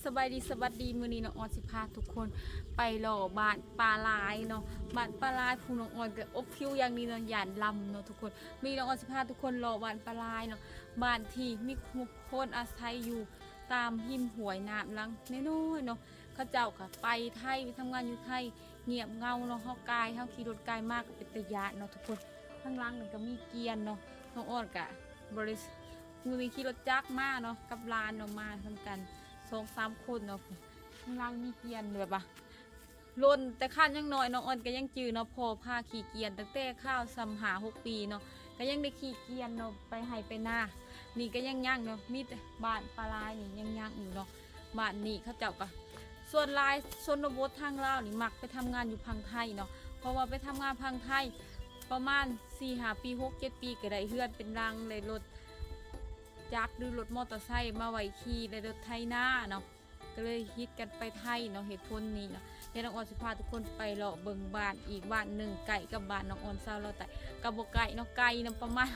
สบายดีสวัสดีมื้อนี้น้องออนสิพาทุกคนไปหล่อบ้านปลาลายเนาะบ้านปลาลายผู้น้องออนก็อบฟิวอย่างนี้เนาะย่านลำเนาะทุกคนมีน้องออนสิพาทุกคนหล่อบ้านปลาลายเนาะบ้านที่มีคนอาศัยอยู่ตามหิมห้วยน้ำลังน้อยๆเนาะเขาเจ้าก็ไปไทยไปทำงานอยู่ไทยเงียบเงาเนาะเฮากายเฮาขี่รถกายมากก็เป็นตะยานเนาะทุกคนข้างล่างนี่ก็มีเกียนเนาะน้องออนก็บริษัทมือมีขี่รถจักรมาเนาะกับลานเนาะมาทำกัน2-3 คนเนาะข้างล่างมีเกียนแบบว่าล้นแต่ข้านยังน้อยน้องอ่อนก็ยังจือเนาะพอพาขี่เกียนตั้งแต่ข้าวซ้ำหา6 ปีเนาะก็ยังได้ขี่เกียนเนาะไปให้ไปหน้านี่ก็ยังย่างเนาะมีแต่บ้านปลาลายนี่ยังย่างอยู่เนาะบ้านนี่เขาเจ้าก็ส่วนลายชนบททางลาวนี่มักไปทำงานอยู่พังไทยเนาะเพราะว่าไปทำงานพังไทยประมาณ4-5 ปี6-7 ปีก็ได้เฮือนเป็นรังเลยรถจักรหรือรถมอเตอร์ไซค์มาไว้ขี่ในรถไถนาเนาะก็เลยฮิตกันไปไทยเนาะเหตุผลนี้เนาะเดี๋ยวน้องออนสิพาทุกคนไปเลาะเบิ่งบ้านอีกบ้านหนึ่งไก่กับบ้านน้องออนซาวเราแต่กับบ่ไก่เนาะไก่นำประมาณ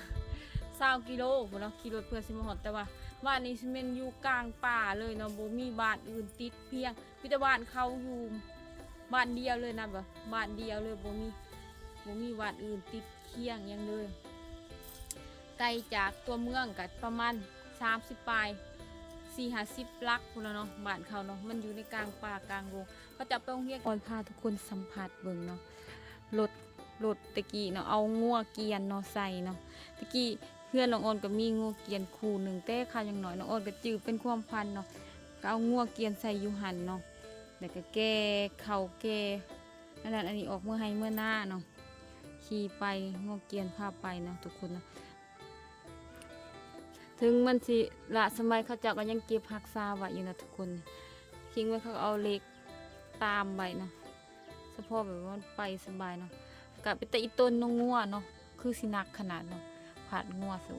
20 กิโลเนาะขี่รถเพื่อสิมาฮอดแต่ว่าบ้านนี้สิแม่นอยู่กลางป่าเลยเนาะบ่มีบ้านอื่นติดเพียงมีแต่บ้านเขาอยู่บ้านเดียวเลยนะแบบบ้านเดียวเลยบ่มีบ้านอื่นติดเคียงยังเลยไกลจากตัวเมืองก็ประมาณ30 ปลาย40-50 ลักพุ่นแล้วเนาะบ้านเขาเนาะมันอยู่ในกลางป่ากลางโรงเขาจะไปโรงเรียนออนพาทุกคนสัมผัสเบิ่งเนาะรถตะกี้เนาะเอางัวเกียนเนาะใส่เนาะตะกี้เพื่อนน้องออนก็มีงัวเกียนคู่หนึ่งแต่ข้ายังน้อยน้องออนก็จื้อเป็นความพันเนาะก็เอางัวเกียนใส่อยู่หันเนาะแล้วก็แก่เข่าแก่อันนี้ออกเมื่อให้เมื่อหน้าเนาะขี่ไปงัวเกียนพาไปเนาะทุกคนนะถึงมันสิละสมัยเขาเจ้าก็ยังเก็บรักษาไว้อยู่นะทุกคนทิ้งไว้เขาเอาเหล็กตามไว้เนาะเฉพาะแบบว่าไปสบายเนาะกับไปแต่อีต้นนงัวเนาะคือสินักขนาดเนาะผ่านงัวสู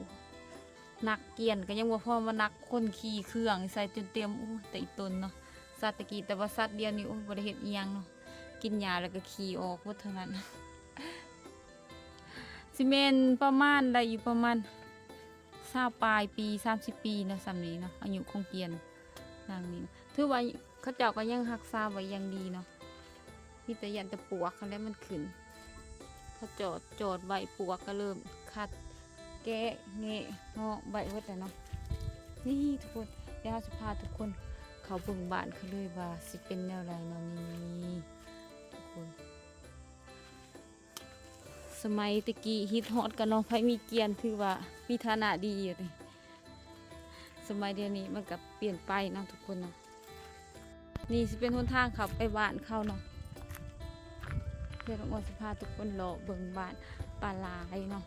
นักเกียนก็ยังว่าพ่อมานักคนขี่เครื่องใส่จนเตรียมแต่อีต้นเนาะสัตว์ตะกี้แต่ว่าสัตว์เดียวนี่บริเหตุเอียงเนาะกินยาแล้วก็ขี่ออกหมดเท่านั้นซีเมนประมาณได้อยู่ประมาณ20 ปลายปี30 ปีนะสำนี้เนาะอายุคงเกียนนางนี้ถือว่าเขาเจ้าก็ยังรักษาไว้อย่างดีเนาะมีแต่ยันแต่ปวกแล้วมันขึ้นเขาจอดใบปวกก็เริ่มคัดแกะเงะงอใบวัดแต่เนาะนี่ทุกคนเดี๋ยวจะพาทุกคนเขาเบิ่งบ้านเขาเลยว่าสิเป็นแนวไรเนาะนี่ทุกคนสมัยตะกี้ฮิตฮอตกันเนาะไผมีเกียนถือว่ามีฐานะดีอยู่เลยสมัยเดี๋ยวนี้มันก็เปลี่ยนไปเนาะทุกคนเนาะนี่สิเป็นหนทางขับไปบ้านเขาเนาะเดี๋ยวน้องออนสิพาทุกคนเลาะเบิ่งบ้านปลาลายเนาะ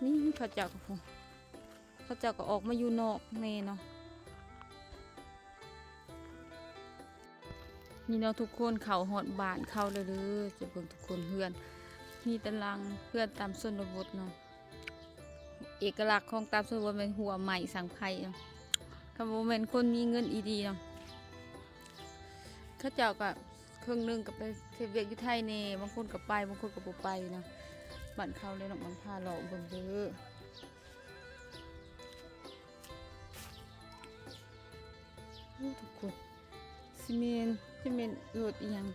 นี่เขาเจ้าก็ออกมาอยู่นอกแน่เนาะนี่เนาะทุกคนเขาหอดบ้านเขาเลยจะเบิ่งทุกคนเฮือนมีตารางเพื่อนตามชนบทเนาะเอกลักษณ์ของตามชนบทเป็นหัวใหม่สังไพ่เนาะคำว่าเป็นคนมีเงินอีดีเนาะเขาเจ้าก็ครึ่งนึงกับไปเทเวียกอยู่ไทยเน่บางคนกับไปบางคนกับบ่ไปเนาะบ้านเขาเลยน้องมันพาเลาะเบิ่งเด้อทุกคนซีเมนรถอีหยัง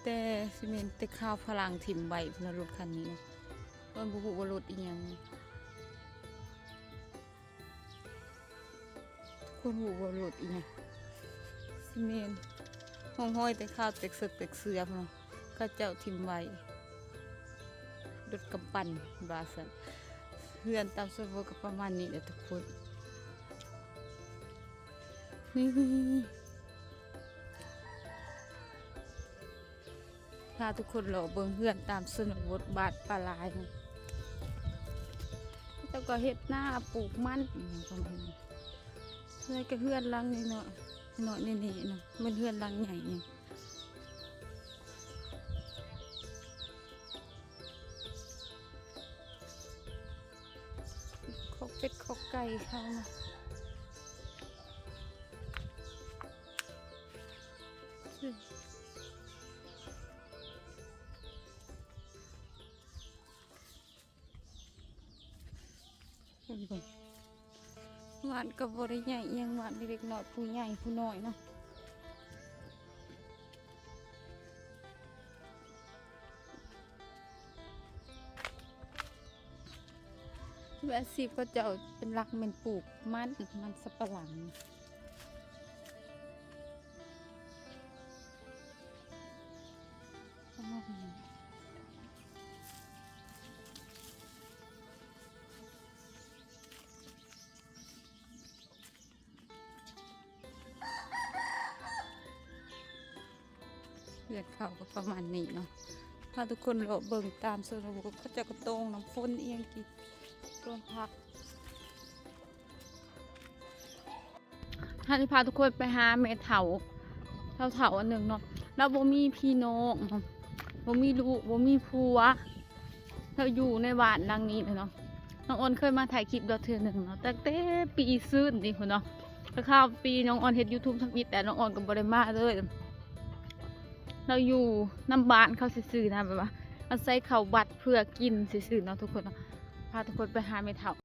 แต่ซีเมนแต่ข้าวพลังถิ่มใบพนรถคันนี้เนาะต้นบุบุวรถอีหยังคนบุบุวรถอีหยังซีเมนห้องห้อยแต่ข้าวเต็กเสือกเต็กเสือเนาะข้าเจ้าถิ่มใบรถกำปั้นบาสันเฮือนตามสมบูรณ์กับประมาณนี้แหละทุกคนนี่พาทุกคนเลาะเบิ่งเฮือนตามชนบทบ้านปลาลายแล้วก็เฮ็ดหน้าปลูกมันประมาณนี้เลยก็เฮือนหลังนี่เนาะนี่เนาะมันเฮือนหลังใหญ่เนี่ยขอกเป็ดขอกไก่เขาเนาะ บ้านก็บ่ได้ใหญ่เอียงบ้านเล็กๆน้อยผู้ใหญ่ผู้น้อยเนาะอาชีพก็จะเป็นหลักเป็นปลูกมันสับปะหลังเลือดเข้าก็ประมาณนี้เนาะถ้าทุกคนเราเบิ่งตามส่วนระบบก็จะกระตรงน้ำฝนเอียงกินต้นพักท่านพาทุกคนไปหาเมถาเถาอันหนึ่งเนาะแล้วบ่มีพี่น้องบ่มีลูกบ่มีผัวเราอยู่ในบ้านหลังนี้เลยเนาะน้องออนเคยมาถ่ายคลิปดอเทือหนึ่งเนาะตั้งแต่ปีซื่นนี่คุณเนาะก็ข้าวปีน้องออนเฮ็ด YouTube ทั้งปีแต่น้องออนก็บ่ได้มาเลยเราอยู่น้ำบ้านเขาซื่อๆนะแบบว่าอาศัยเขาบัตรเพื่อกินซื่อๆเนาะทุกคนเนาะพาทุกคนไปหาเมถา